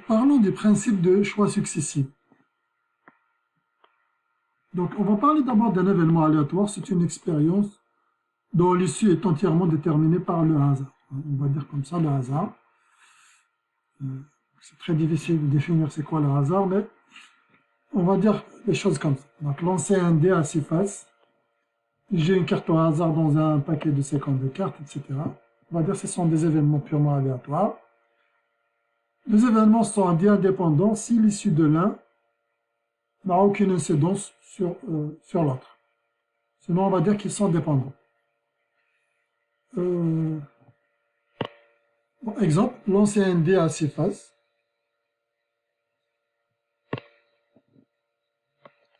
Parlons du principe de choix successif. Donc, on va parler d'abord d'un événement aléatoire. C'est une expérience dont l'issue est entièrement déterminée par le hasard. On va dire comme ça, le hasard. C'est très difficile de définir c'est quoi le hasard, mais on va dire les choses comme ça. Donc, lancer un dé à 6 faces. J'ai une carte au hasard dans un paquet de 52 cartes, etc. On va dire que ce sont des événements purement aléatoires. Les événements sont indépendants si l'issue de l'un n'a aucune incidence sur l'autre. Sinon, on va dire qu'ils sont dépendants. Bon, exemple, lancer un dé à 6 faces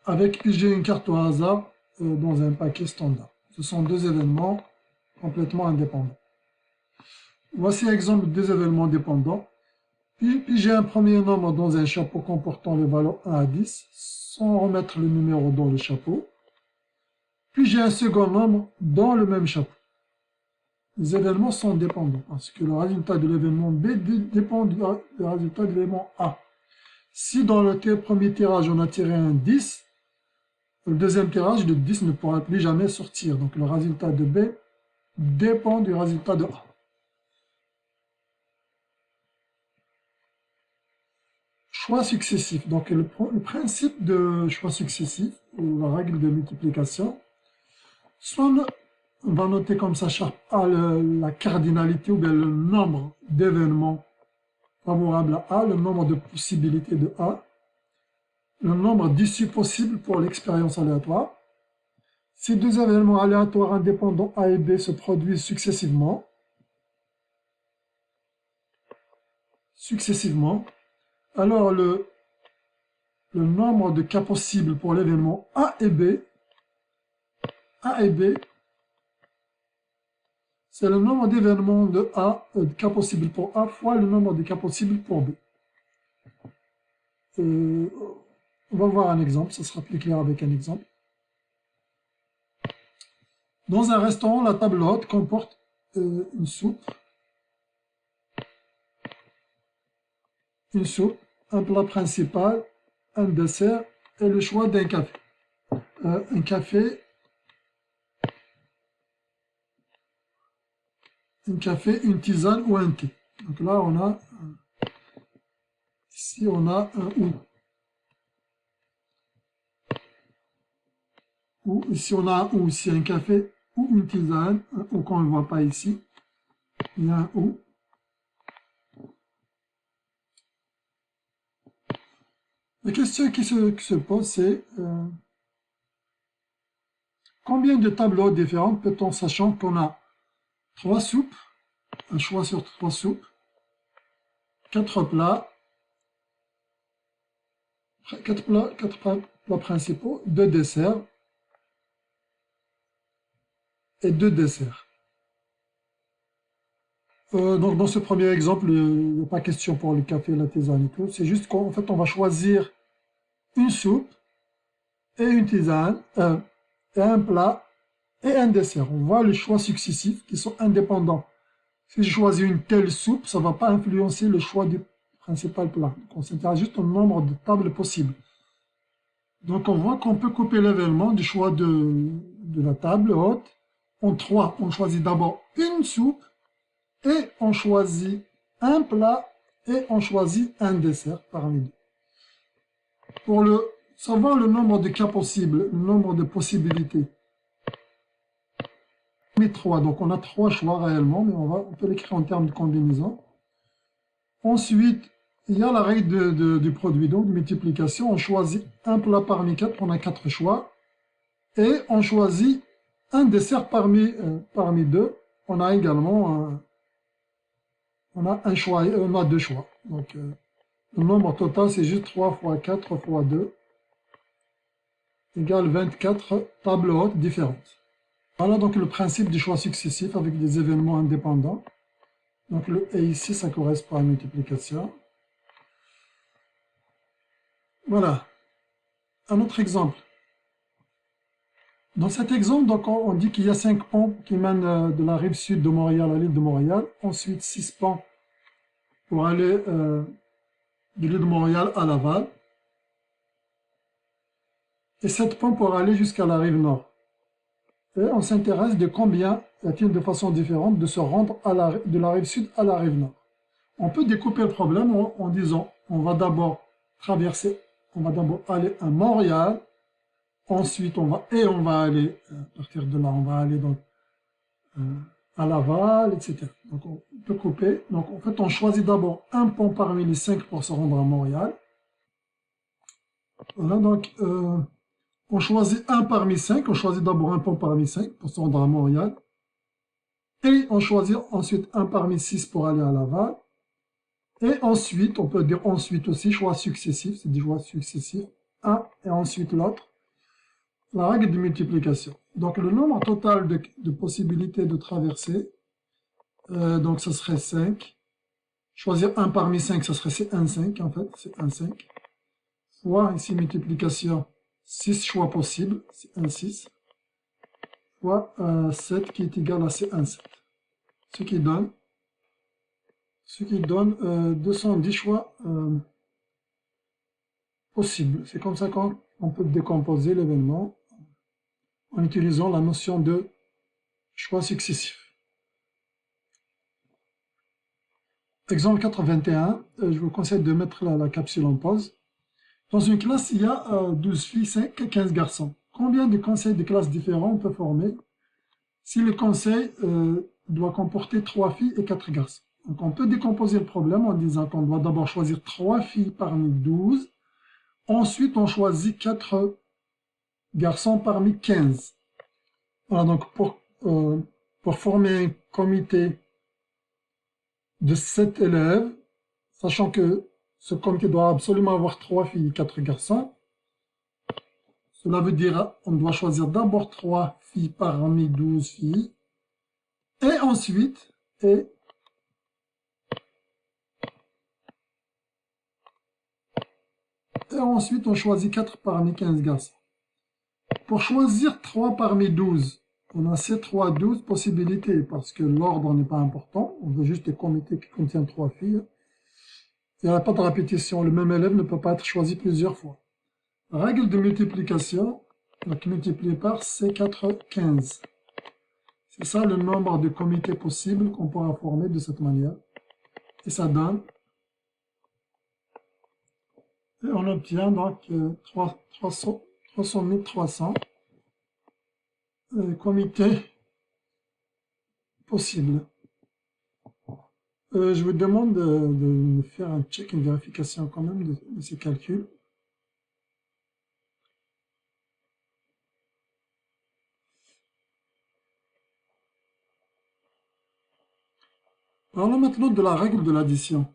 avec j'ai une carte au hasard dans un paquet standard. Ce sont deux événements complètement indépendants. Voici exemple des événements dépendants. Puis j'ai un premier nombre dans un chapeau comportant les valeurs 1 à 10, sans remettre le numéro dans le chapeau. Puis j'ai un second nombre dans le même chapeau. Les événements sont dépendants, parce que le résultat de l'événement B dépend du résultat de l'événement A. Si dans le premier tirage on a tiré un 10, le deuxième tirage, le 10 ne pourra plus jamais sortir. Donc le résultat de B dépend du résultat de A. Choix successif. Donc le principe de choix successif, ou la règle de multiplication, soit on va noter comme ça A la cardinalité ou bien le nombre d'événements favorables à A, le nombre de possibilités de A, le nombre d'issues possibles pour l'expérience aléatoire. Ces deux événements aléatoires indépendants A et B se produisent successivement, alors le nombre de cas possibles pour l'événement A et B, c'est le nombre d'événements de A, de cas possibles pour A, fois le nombre de cas possibles pour B. On va voir un exemple, ça sera plus clair avec un exemple. Dans un restaurant, la table haute comporte une soupe, un plat principal, un dessert et le choix d'un café. Un café, une tisane ou un thé. Donc là, ici, on a un ou. Ici, on a un ou, ici, un café ou une tisane, un ou qu'on ne voit pas ici. Il y a un ou. La question qui se pose, c'est combien de tables hautes différentes peut-on, sachant qu'on a 3 soupes, un choix sur 3 soupes, 4 plats, 4 plats principaux, 2 desserts et 2 desserts. Donc dans ce premier exemple, il n'y a pas question pour le café, la tisane et tout. C'est juste qu'en fait, on va choisir une soupe et une tisane, et un plat et un dessert. On voit les choix successifs qui sont indépendants. Si je choisis une telle soupe, ça ne va pas influencer le choix du principal plat. Donc on s'intéresse juste au nombre de tables possibles. Donc on voit qu'on peut couper l'événement du choix de la table haute en 3. On choisit d'abord une soupe, et on choisit un plat, et on choisit un dessert parmi deux. Pour savoir le nombre de cas possibles, le nombre de possibilités, on met 3, donc on a 3 choix réellement, mais on peut l'écrire en termes de combinaison. Ensuite, il y a la règle du produit, donc de multiplication. On choisit un plat parmi 4, on a 4 choix, et on choisit un dessert parmi 2, on a également on a un choix, on a 2 choix. Donc le nombre total, c'est juste 3 fois 4 fois 2 égale 24 tables hautes différentes. Voilà donc le principe du choix successif avec des événements indépendants. Donc le et ici, ça correspond à la multiplication. Voilà. Un autre exemple. Dans cet exemple, donc, on dit qu'il y a 5 ponts qui mènent de la rive sud de Montréal à l'île de Montréal. Ensuite, 6 ponts pour aller de l'île de Montréal à Laval, et 7 ponts pour aller jusqu'à la rive nord. Et on s'intéresse de combien y a-t-il de façons différentes de se rendre de la rive sud à la rive nord. On peut découper le problème en disant, on va d'abord traverser, on va d'abord aller à Montréal, ensuite on va aller, à partir de là, on va aller donc, à Laval, etc. Donc on peut couper. Donc en fait, on choisit d'abord un pont parmi les 5 pour se rendre à Montréal. Voilà, donc on choisit un parmi 5, on choisit d'abord un pont parmi 5 pour se rendre à Montréal. Et on choisit ensuite un parmi 6 pour aller à Laval. Et ensuite, on peut dire ensuite aussi, choix successifs, c'est des choix successifs, un et ensuite l'autre. La règle de multiplication. Donc le nombre total de possibilités de traverser, donc ce serait 5. Choisir un parmi 5, ce serait c'est 1, 5 en fait, c'est 1, 5. Fois ici multiplication, 6 choix possibles, c'est 1, 6. Fois 7 qui est égal à c'est 1, 7. Ce qui donne 210 choix possibles. C'est comme ça qu'on peut décomposer l'événement en utilisant la notion de choix successifs. Exemple 81, je vous conseille de mettre la capsule en pause. Dans une classe, il y a 12 filles, 5 et 15 garçons. Combien de conseils de classes différents on peut former si le conseil doit comporter 3 filles et 4 garçons? Donc on peut décomposer le problème en disant qu'on doit d'abord choisir 3 filles parmi 12. Ensuite, on choisit 4 garçons parmi 15. Voilà, donc pour former un comité de 7 élèves, sachant que ce comité doit absolument avoir 3 filles et 4 garçons, cela veut dire qu'on doit choisir d'abord 3 filles parmi 12 filles, et ensuite, on choisit 4 parmi 15 garçons. Pour choisir 3 parmi 12, on a ces 12 possibilités, parce que l'ordre n'est pas important, on veut juste des comités qui contiennent 3 filles. Il n'y a pas de répétition, le même élève ne peut pas être choisi plusieurs fois. Règle de multiplication, donc multiplié par C4, 15. C'est ça le nombre de comités possibles qu'on pourra former de cette manière. Et ça donne, et on obtient donc 300 300 comités possibles. Je vous demande de faire un check, une vérification quand même de ces calculs. Parlons maintenant de la règle de l'addition.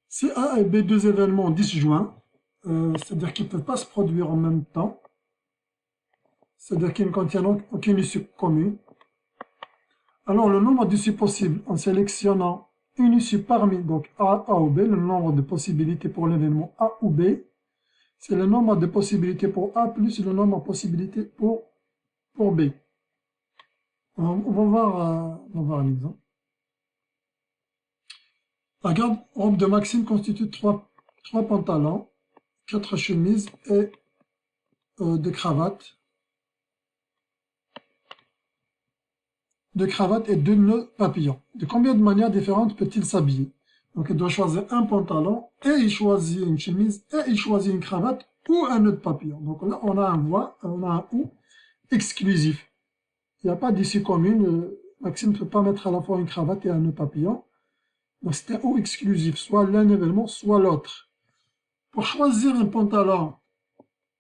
Si A et B, deux événements disjoints, c'est-à-dire qu'ils ne peuvent pas se produire en même temps, c'est-à-dire qu'ils ne contiennent aucune issue commune, alors le nombre d'issues possibles en sélectionnant une issue parmi donc A ou B, le nombre de possibilités pour l'événement A ou B, c'est le nombre de possibilités pour A plus le nombre de possibilités pour B. On va voir un exemple. La garde-robe de Maxime constitue 3 pantalons, 4 chemises et 2 cravates. Et 2 nœuds papillons. De combien de manières différentes peut-il s'habiller? Donc il doit choisir un pantalon, et il choisit une chemise, et il choisit une cravate ou un nœud de papillon. Donc là, on a un ou exclusif. Il n'y a pas d'issue commune. Maxime ne peut pas mettre à la fois une cravate et un nœud papillon. Donc c'est un ou exclusif, soit l'un événement, soit l'autre. Pour choisir un pantalon,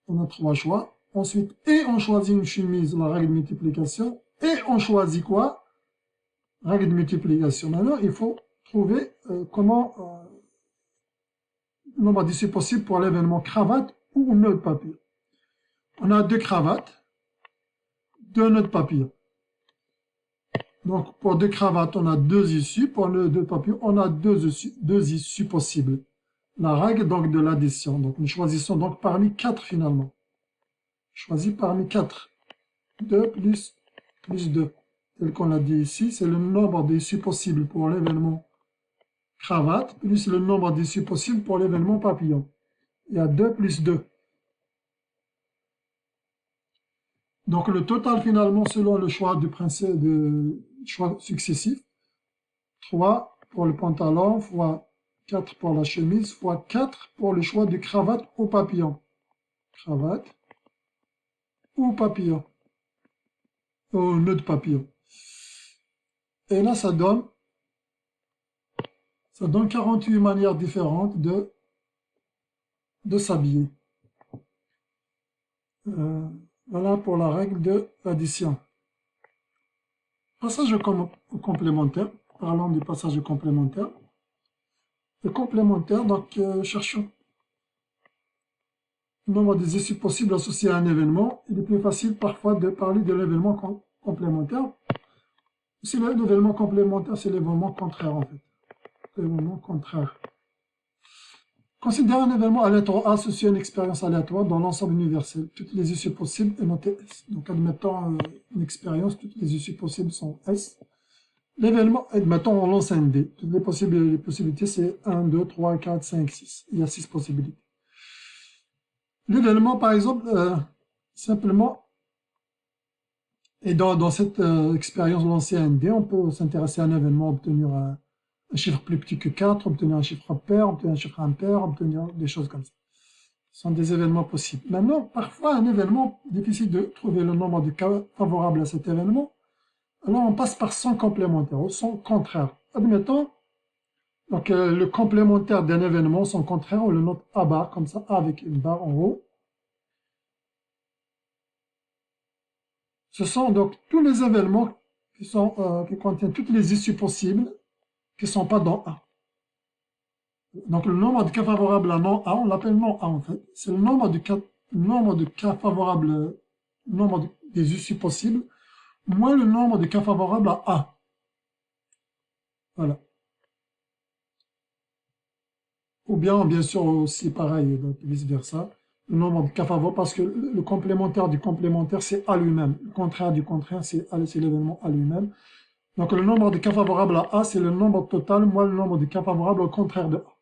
on a 3 choix. Ensuite, et on choisit une chemise, la règle de multiplication. Et on choisit quoi? Règle de multiplication. Maintenant, il faut trouver le nombre d'issues possibles pour l'événement cravate ou nœud de papillon. On a 2 cravates, 2 nœuds de papillon. Donc, pour 2 cravates, on a 2 issues. Pour nœud de papillon, on a 2 issues possibles. La règle donc de l'addition. Donc, nous choisissons donc parmi 4 finalement. Choisis parmi 4. 2 plus 2. Tel qu'on l'a dit ici, c'est le nombre d'issues possibles pour l'événement cravate, plus le nombre d'issues possibles pour l'événement papillon. Il y a 2 plus 2. Donc le total finalement, selon le choix du principe de choix successif, 3 pour le pantalon, fois 4 pour la chemise, fois 4 pour le choix de cravate ou papillon. Cravate ou papillon. Ou nœud de papillon. Et là, ça donne 48 manières différentes de s'habiller. Voilà pour la règle de l'addition. Passage complémentaire. Parlons du passage complémentaire. Le complémentaire, donc cherchons le nombre des issues possibles associées à un événement. Il est plus facile parfois de parler de l'événement complémentaire. Si l'événement complémentaire, c'est l'événement contraire en fait. L'événement contraire. Considère un événement aléatoire A associé à une expérience aléatoire dans l'ensemble universel. Toutes les issues possibles est notée S. Donc admettons une expérience, toutes les issues possibles sont S. L'événement, admettons on lance un dé. Toutes les possibilités c'est 1, 2, 3, 4, 5, 6. Il y a 6 possibilités. L'événement par exemple, simplement, et dans cette expérience lancer un dé, on peut s'intéresser à un événement, obtenir un chiffre plus petit que 4, obtenir un chiffre pair, obtenir un chiffre impair, obtenir des choses comme ça. Ce sont des événements possibles. Maintenant, parfois, un événement, difficile de trouver le nombre de cas favorables à cet événement, alors on passe par son complémentaire, ou son contraire. Admettons, donc le complémentaire d'un événement, son contraire, on le note A bar, comme ça, A avec une barre en haut. Ce sont donc tous les événements qui contiennent toutes les issues possibles qui ne sont pas dans A. Donc le nombre de cas favorables à non A, on l'appelle non A en fait. C'est le nombre de cas favorables, le nombre des issues possibles, moins le nombre de cas favorables à A. Voilà. Ou bien sûr aussi pareil, donc vice versa. Le nombre de cas favorables, parce que le complémentaire du complémentaire, c'est A lui-même. Le contraire du contraire, c'est l'événement A lui-même. Donc le nombre de cas favorables à A, c'est le nombre total, moins le nombre de cas favorables au contraire de A.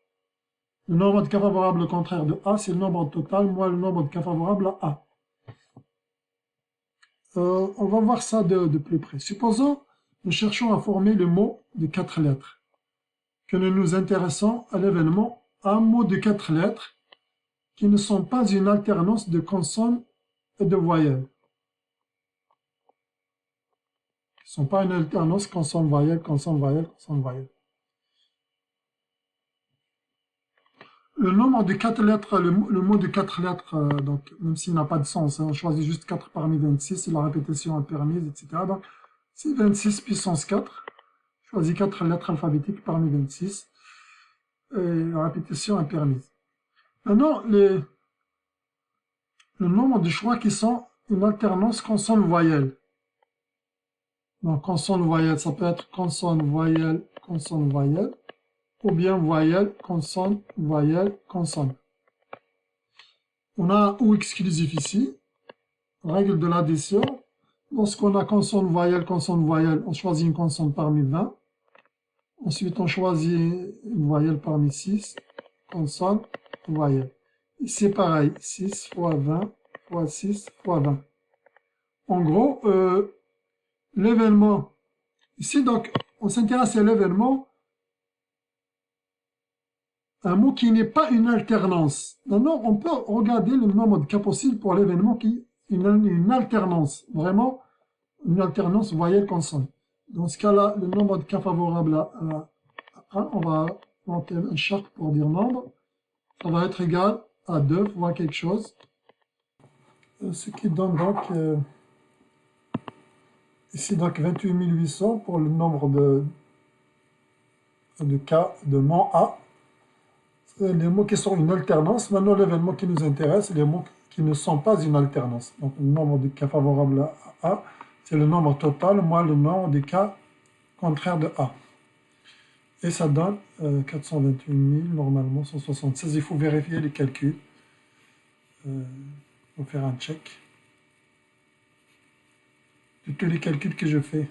Le nombre de cas favorables au contraire de A, c'est le nombre total, moins le nombre de cas favorables à A. On va voir ça de plus près. Supposons, nous cherchons à former le mot de 4 lettres, que nous nous intéressons à l'événement un mot de 4 lettres qui ne sont pas une alternance de consonnes et de voyelles. Qui ne sont pas une alternance consonne-voyelle, consonne-voyelle, consonne-voyelle. Le nombre de 4 lettres, le mot de 4 lettres, donc, même s'il n'a pas de sens, on choisit juste 4 parmi 26, si la répétition est permise, etc. Donc, c'est 26 puissance 4. Choisis 4 lettres alphabétiques parmi 26. Et la répétition est permise. Maintenant, le nombre de choix qui sont une alternance consonne-voyelle. Donc, consonne-voyelle, ça peut être consonne-voyelle, consonne-voyelle. Ou bien voyelle, consonne, voyelle, consonne. On a un ou exclusif ici. Règle de l'addition. Lorsqu'on a consonne, voyelle, on choisit une consonne parmi 20. Ensuite, on choisit une voyelle parmi 6. Consonne, voyelle. Ici, pareil. 6 fois 20 fois 6 fois 20. En gros, l'événement. Ici, donc, on s'intéresse à l'événement. Un mot qui n'est pas une alternance. Maintenant, on peut regarder le nombre de cas possibles pour l'événement qui est une alternance. Vraiment, une alternance voyelle-consonne. Dans ce cas-là, le nombre de cas favorables à 1, on va monter un charte pour dire nombre. Ça va être égal à 2 fois quelque chose. Ce qui donne donc, ici, donc 28 800 pour le nombre de cas de mots A. Les mots qui sont une alternance. Maintenant, l'événement qui nous intéresse, les mots qui ne sont pas une alternance. Donc, le nombre de cas favorables à A, c'est le nombre total moins le nombre de cas contraires de A. Et ça donne 428 000, normalement 176. Il faut vérifier les calculs. Il faut faire un check de tous les calculs que je fais.